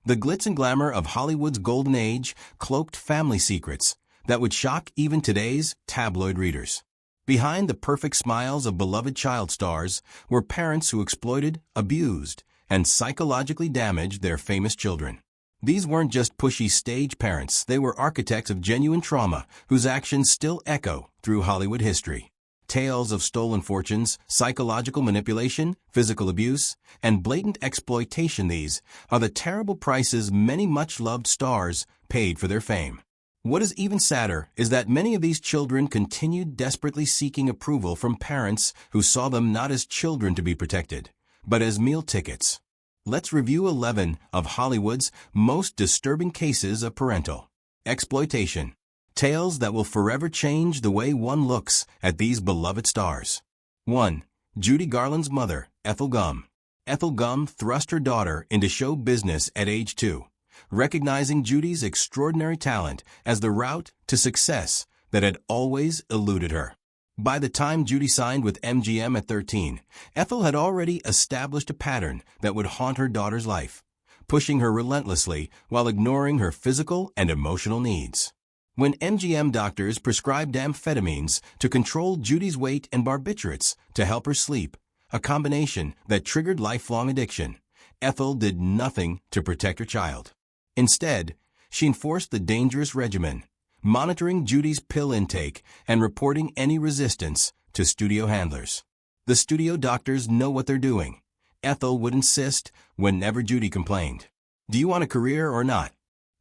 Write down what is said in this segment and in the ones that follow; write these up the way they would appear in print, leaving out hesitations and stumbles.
The glitz and glamour of Hollywood's golden age cloaked family secrets that would shock even today's tabloid readers. Behind the perfect smiles of beloved child stars were parents who exploited, abused, and psychologically damaged their famous children. These weren't just pushy stage parents, they were architects of genuine trauma whose actions still echo through Hollywood history. Tales of stolen fortunes, psychological manipulation, physical abuse, and blatant exploitation, these are the terrible prices many much-loved stars paid for their fame. What is even sadder is that many of these children continued desperately seeking approval from parents who saw them not as children to be protected, but as meal tickets. Let's review 11 of Hollywood's most disturbing cases of parental exploitation. Tales that will forever change the way one looks at these beloved stars. 1. Judy Garland's mother, Ethel Gum. Ethel Gum thrust her daughter into show business at age 2, recognizing Judy's extraordinary talent as the route to success that had always eluded her. By the time Judy signed with MGM at 13, Ethel had already established a pattern that would haunt her daughter's life, pushing her relentlessly while ignoring her physical and emotional needs. When MGM doctors prescribed amphetamines to control Judy's weight and barbiturates to help her sleep, a combination that triggered lifelong addiction, Ethel did nothing to protect her child. Instead, she enforced the dangerous regimen, monitoring Judy's pill intake and reporting any resistance to studio handlers. The studio doctors know what they're doing. Ethel would insist whenever Judy complained. Do you want a career or not?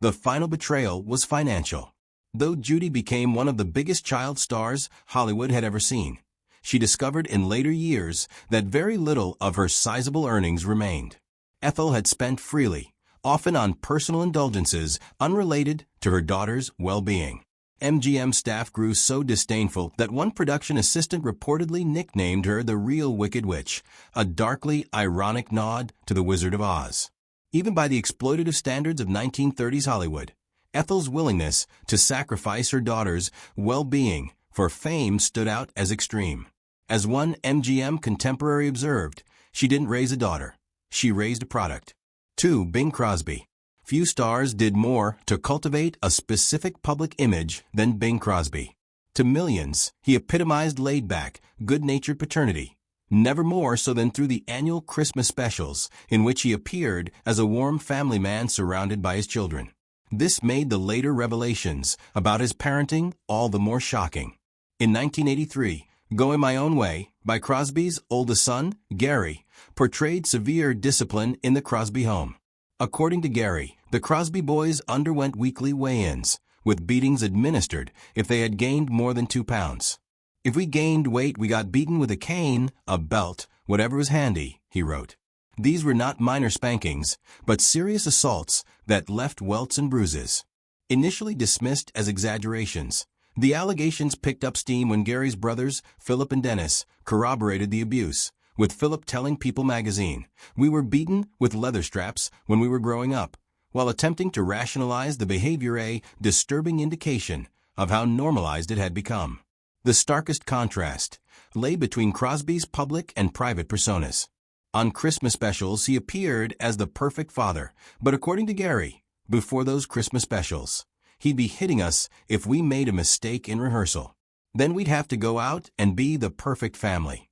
The final betrayal was financial. Though Judy became one of the biggest child stars Hollywood had ever seen, she discovered in later years that very little of her sizable earnings remained. Ethel had spent freely, often on personal indulgences unrelated to her daughter's well-being. MGM staff grew so disdainful that one production assistant reportedly nicknamed her the real Wicked Witch, a darkly ironic nod to the Wizard of Oz. Even by the exploitative standards of 1930s Hollywood, Ethel's willingness to sacrifice her daughter's well-being for fame stood out as extreme. As one MGM contemporary observed, she didn't raise a daughter, she raised a product. 2. Bing Crosby. Few stars did more to cultivate a specific public image than Bing Crosby. To millions, he epitomized laid-back, good-natured paternity, never more so than through the annual Christmas specials in which he appeared as a warm family man surrounded by his children. This made the later revelations about his parenting all the more shocking. In 1983, Going My Own Way, by Crosby's oldest son, Gary, portrayed severe discipline in the Crosby home. According to Gary, the Crosby boys underwent weekly weigh-ins, with beatings administered if they had gained more than 2 pounds. If we gained weight, we got beaten with a cane, a belt, whatever was handy, he wrote. These were not minor spankings, but serious assaults that left welts and bruises. Initially dismissed as exaggerations, the allegations picked up steam when Gary's brothers, Philip and Dennis, corroborated the abuse, with Philip telling People magazine, "We were beaten with leather straps when we were growing up," while attempting to rationalize the behavior, a disturbing indication of how normalized it had become. The starkest contrast lay between Crosby's public and private personas. On Christmas specials, he appeared as the perfect father, but according to Gary, before those Christmas specials, he'd be hitting us if we made a mistake in rehearsal. Then we'd have to go out and be the perfect family.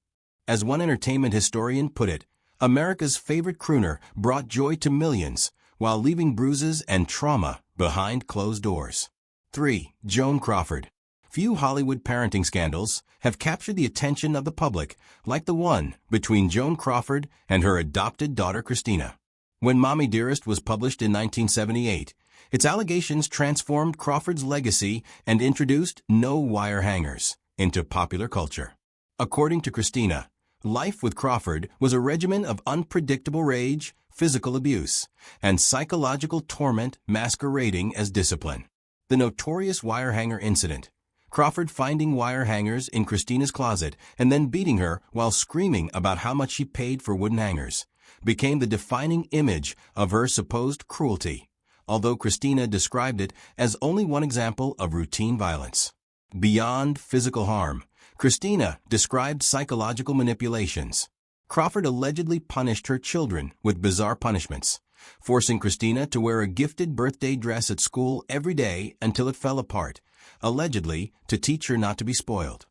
As one entertainment historian put it, America's favorite crooner brought joy to millions while leaving bruises and trauma behind closed doors. 3. Joan Crawford. Few Hollywood parenting scandals have captured the attention of the public like the one between Joan Crawford and her adopted daughter Christina. When Mommy Dearest was published in 1978, its allegations transformed Crawford's legacy and introduced no wire hangers into popular culture. According to Christina, life with Crawford was a regimen of unpredictable rage, physical abuse, and psychological torment masquerading as discipline. The notorious wire hanger incident, Crawford finding wire hangers in Christina's closet and then beating her while screaming about how much she paid for wooden hangers, became the defining image of her supposed cruelty, although Christina described it as only one example of routine violence. Beyond physical harm, Christina described psychological manipulations. Crawford allegedly punished her children with bizarre punishments, forcing Christina to wear a gifted birthday dress at school every day until it fell apart, allegedly to teach her not to be spoiled.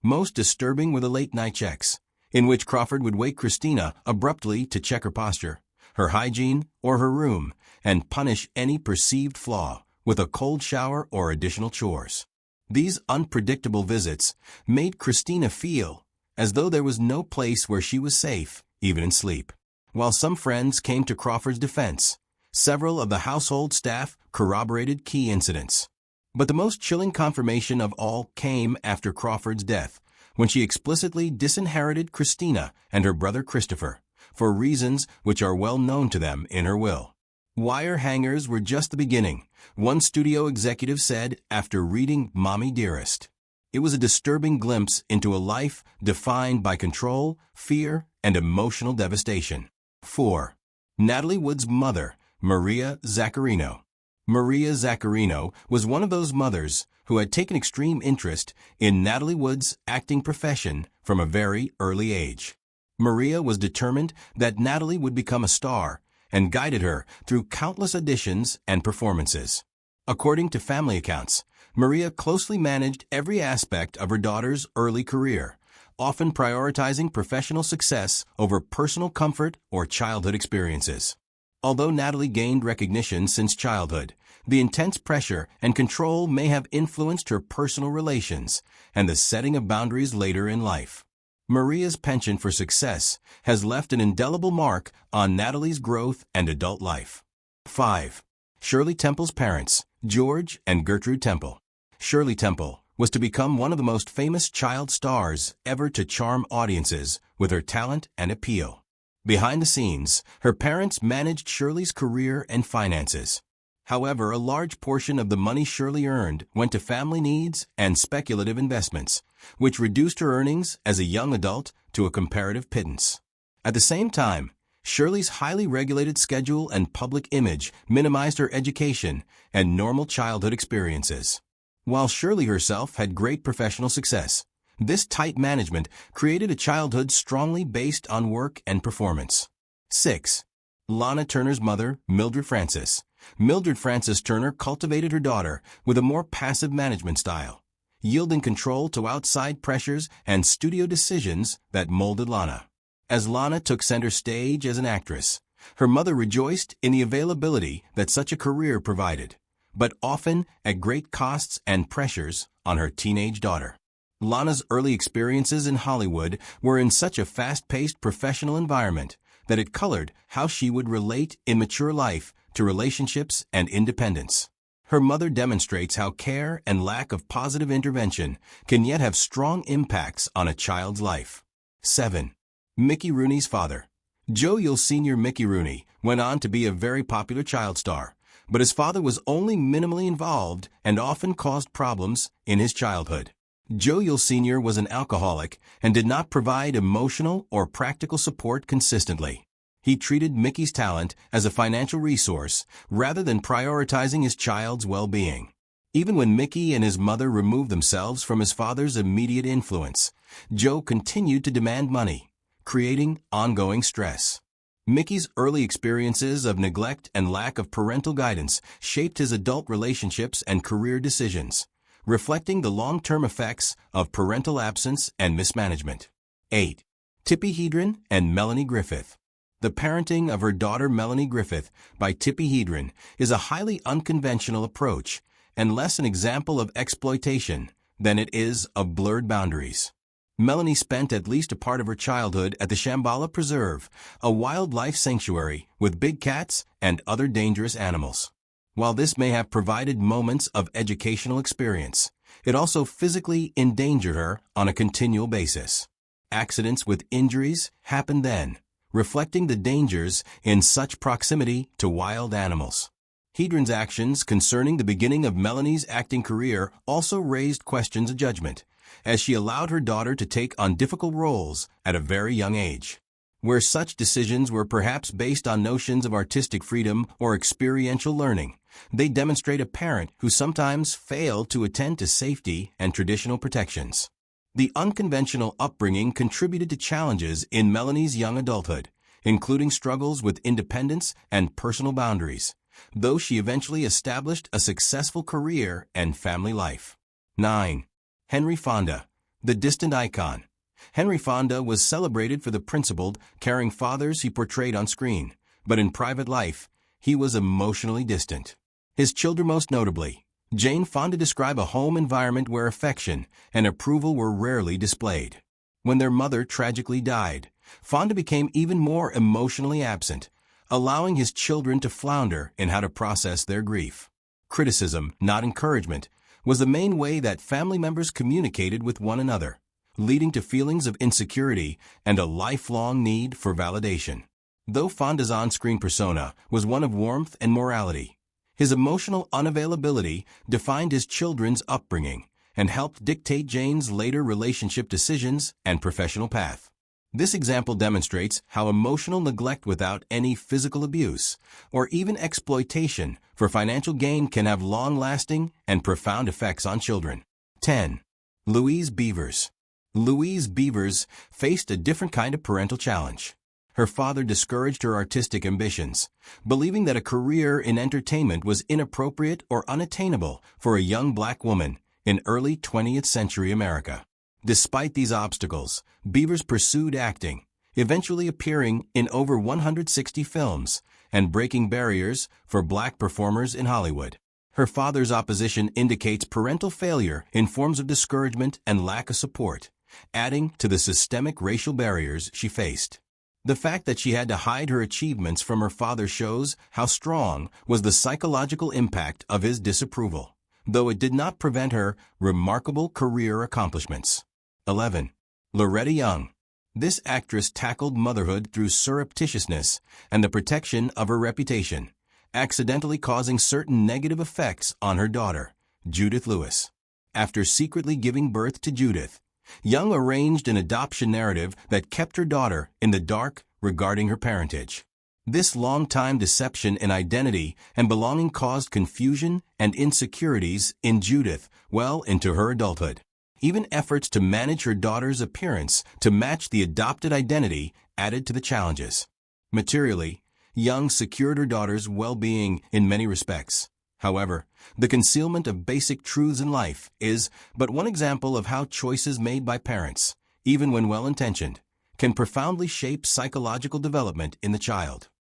Most disturbing were the late-night checks, in which Crawford would wake Christina abruptly to check her posture, her hygiene, or her room, and punish any perceived flaw with a cold shower or additional chores. These unpredictable visits made Christina feel as though there was no place where she was safe, even in sleep. While some friends came to Crawford's defense, several of the household staff corroborated key incidents. But the most chilling confirmation of all came after Crawford's death, when she explicitly disinherited Christina and her brother Christopher, for reasons which are well known to them in her will. Wire hangers were just the beginning, one studio executive said after reading Mommy Dearest. It was a disturbing glimpse into a life defined by control, fear, and emotional devastation. 4. Natalie Wood's mother, Maria Zaccarino. Maria Zaccarino was one of those mothers who had taken extreme interest in Natalie Wood's acting profession from a very early age. Maria was determined that Natalie would become a star and guided her through countless auditions and performances. According to family accounts, Maria closely managed every aspect of her daughter's early career, often prioritizing professional success over personal comfort or childhood experiences. Although Natalie gained recognition since childhood, the intense pressure and control may have influenced her personal relations and the setting of boundaries later in life. Maria's penchant for success has left an indelible mark on Natalie's growth and adult life. 5. Shirley Temple's parents, George and Gertrude Temple. Shirley Temple was to become one of the most famous child stars ever to charm audiences with her talent and appeal. Behind the scenes, her parents managed Shirley's career and finances. However, a large portion of the money Shirley earned went to family needs and speculative investments, which reduced her earnings as a young adult to a comparative pittance. At the same time, Shirley's highly regulated schedule and public image minimized her education and normal childhood experiences. While Shirley herself had great professional success, this tight management created a childhood strongly based on work and performance. 6. Lana Turner's mother, Mildred Francis. Mildred Francis Turner cultivated her daughter with a more passive management style, yielding control to outside pressures and studio decisions that molded Lana. As Lana took center stage as an actress, her mother rejoiced in the availability that such a career provided, but often at great costs and pressures on her teenage daughter. Lana's early experiences in Hollywood were in such a fast-paced professional environment that it colored how she would relate in mature life to relationships and independence. Her mother demonstrates how care and lack of positive intervention can yet have strong impacts on a child's life. 7. Mickey Rooney's father. Joe Yule Sr. Mickey Rooney went on to be a very popular child star, but his father was only minimally involved and often caused problems in his childhood. Joe Yule Sr. was an alcoholic and did not provide emotional or practical support consistently. He treated Mickey's talent as a financial resource rather than prioritizing his child's well-being. Even when Mickey and his mother removed themselves from his father's immediate influence, Joe continued to demand money, creating ongoing stress. Mickey's early experiences of neglect and lack of parental guidance shaped his adult relationships and career decisions, reflecting the long-term effects of parental absence and mismanagement. 8. Tippi Hedren and Melanie Griffith. The Parenting of Her Daughter Melanie Griffith by Tippi Hedren is a highly unconventional approach and less an example of exploitation than it is of blurred boundaries. Melanie spent at least a part of her childhood at the Shambhala Preserve, a wildlife sanctuary with big cats and other dangerous animals. While this may have provided moments of educational experience, it also physically endangered her on a continual basis. Accidents with injuries happened then, reflecting the dangers in such proximity to wild animals. Hedren's actions concerning the beginning of Melanie's acting career also raised questions of judgment, as she allowed her daughter to take on difficult roles at a very young age. Where such decisions were perhaps based on notions of artistic freedom or experiential learning, they demonstrate a parent who sometimes failed to attend to safety and traditional protections. The unconventional upbringing contributed to challenges in Melanie's young adulthood, including struggles with independence and personal boundaries, though she eventually established a successful career and family life. 9. Henry Fonda, the distant icon. Henry Fonda was celebrated for the principled, caring fathers he portrayed on screen, but in private life, he was emotionally distant. His children, most notably, Jane Fonda, describe a home environment where affection and approval were rarely displayed. When their mother tragically died, Fonda became even more emotionally absent, allowing his children to flounder in how to process their grief. Criticism, not encouragement, was the main way that family members communicated with one another, leading to feelings of insecurity and a lifelong need for validation. Though Fonda's on-screen persona was one of warmth and morality, his emotional unavailability defined his children's upbringing and helped dictate Jane's later relationship decisions and professional path. This example demonstrates how emotional neglect without any physical abuse or even exploitation for financial gain can have long-lasting and profound effects on children. 10. Louise Beavers. Louise Beavers faced a different kind of parental challenge. Her father discouraged her artistic ambitions, believing that a career in entertainment was inappropriate or unattainable for a young black woman in early 20th century America. Despite these obstacles, Beavers pursued acting, eventually appearing in over 160 films and breaking barriers for black performers in Hollywood. Her father's opposition indicates parental failure in forms of discouragement and lack of support, adding to the systemic racial barriers she faced. The fact that she had to hide her achievements from her father shows how strong was the psychological impact of his disapproval, though it did not prevent her remarkable career accomplishments. 11. Loretta Young. This actress tackled motherhood through surreptitiousness and the protection of her reputation, accidentally causing certain negative effects on her daughter, Judith Lewis. After secretly giving birth to Judith, Young arranged an adoption narrative that kept her daughter in the dark regarding her parentage. This long-time deception in identity and belonging caused confusion and insecurities in Judith well into her adulthood. Even efforts to manage her daughter's appearance to match the adopted identity added to the challenges. Materially, Young secured her daughter's well-being in many respects. However, the concealment of basic truths in life is but one example of how choices made by parents, even when well-intentioned, can profoundly shape psychological development in the child.